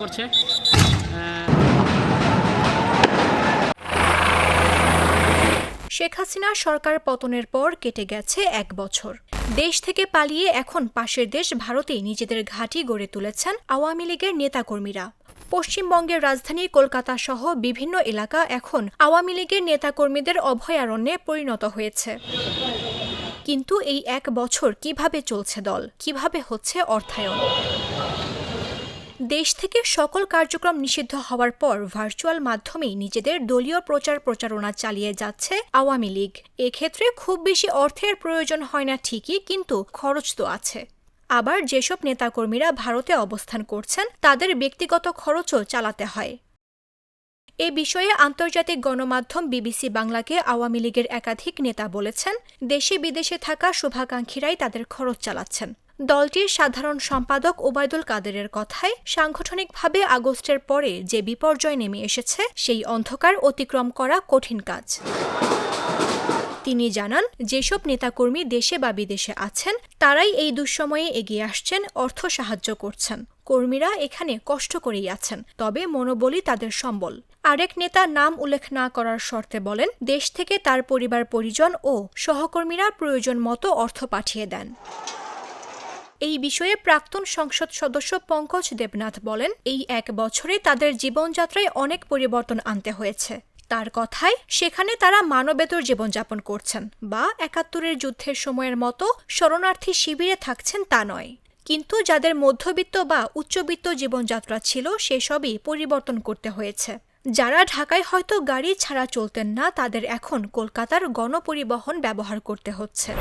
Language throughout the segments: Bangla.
করছে। শেখ হাসিনা সরকার পতনের পর কেটে গেছে 1 বছর। দেশ থেকে পালিয়ে এখন পাশের দেশ ভারতেই নিজেদের ঘাঁটি গড়ে তুলেছেন আওয়ামী লীগের নেতাকর্মীরা। পশ্চিমবঙ্গের রাজধানী কলকাতা সহ বিভিন্ন এলাকা এখন আওয়ামী লীগের নেতাকর্মীদের অভয়ারণ্যে পরিণত হয়েছে। কিন্তু এই 1 বছর কিভাবে চলছে দল, কিভাবে হচ্ছে অর্থায়ন? দেশ থেকে সকল কার্যক্রম নিষিদ্ধ হওয়ার পর ভার্চুয়াল মাধ্যমেই নিজেদের দলীয় প্রচারণা চালিয়ে যাচ্ছে আওয়ামী লীগ। এক্ষেত্রে খুব বেশি অর্থের প্রয়োজন হয় না ঠিকই, কিন্তু খরচ তো আছে। আবার যেসব নেতাকর্মীরা ভারতে অবস্থান করছেন তাদের ব্যক্তিগত খরচও চালাতে হয়। এ বিষয়ে আন্তর্জাতিক গণমাধ্যম বিবিসি বাংলাকে আওয়ামী লীগের একাধিক নেতা বলেছেন, দেশে বিদেশে থাকা শুভাকাঙ্ক্ষীরাই তাদের খরচ চালাচ্ছেন। দলটির সাধারণ সম্পাদক ওবায়দুল কাদেরের কথায়, সাংগঠনিকভাবে আগস্টের পরে যে বিপর্যয় নেমে এসেছে সেই অন্ধকার অতিক্রম করা কঠিন কাজ। তিনি জানান, যেসব নেতাকর্মী দেশে বা বিদেশে আছেন তারাই এই দুঃসময়ে এগিয়ে আসছেন, অর্থ সাহায্য করছেন। কর্মীরা এখানে কষ্ট করেই আছেন, তবে মনোবলই তাদের সম্বল। আরেক নেতা নাম উল্লেখ না করার শর্তে বলেন, দেশ থেকে তার পরিবার পরিজন ও সহকর্মীরা প্রয়োজন মতো অর্থ পাঠিয়ে দেন। এই বিষয়ে প্রাক্তন সংসদ সদস্য পঙ্কজ দেবনাথ বলেন, এই 1 বছরে তাদের জীবনযাত্রায় অনেক পরিবর্তন আনতে হয়েছে। তার কথায়, সেখানে তারা মানবেতর জীবনযাপন করছেন বা ৭১-এর যুদ্ধের সময়ের মতো শরণার্থী শিবিরে থাকছেন তা নয়। কিন্তু যাদের মধ্যবিত্ত বা উচ্চবিত্ত জীবনযাত্রা ছিল সেসবই পরিবর্তন করতে হয়েছে। যারা ঢাকায় হয়তো গাড়ি ছাড়া চলতেন না, তাদের এখন কলকাতার গণপরিবহন ব্যবহার করতে হচ্ছে।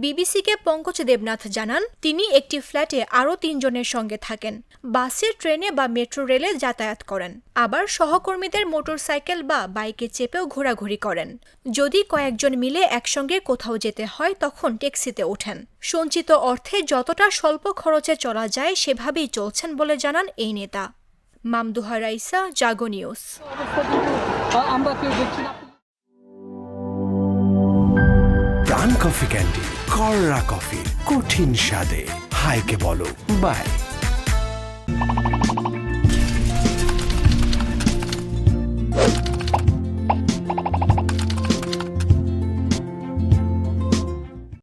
বিবিসিকে পঙ্কজ দেবনাথ জানান, তিনি একটি ফ্ল্যাটে আরও 3 জনের সঙ্গে থাকেন। বাসে, ট্রেনে বা মেট্রো রেলে যাতায়াত করেন। আবার সহকর্মীদের মোটরসাইকেল বা বাইকে চেপেও ঘোরাঘুরি করেন। যদি কয়েকজন মিলে একসঙ্গে কোথাও যেতে হয় তখন ট্যাক্সিতে ওঠেন। সঞ্চিত অর্থে যতটা স্বল্প খরচে চলা যায় সেভাবেই চলছেন বলে জানান এই নেতা। মামদুহা রাইসা, জাগো নিউজ। প্রাণ কফি ক্যান্ডি, কররা কফি, কঠিন স্বাদে, হাইকে বলো বাই।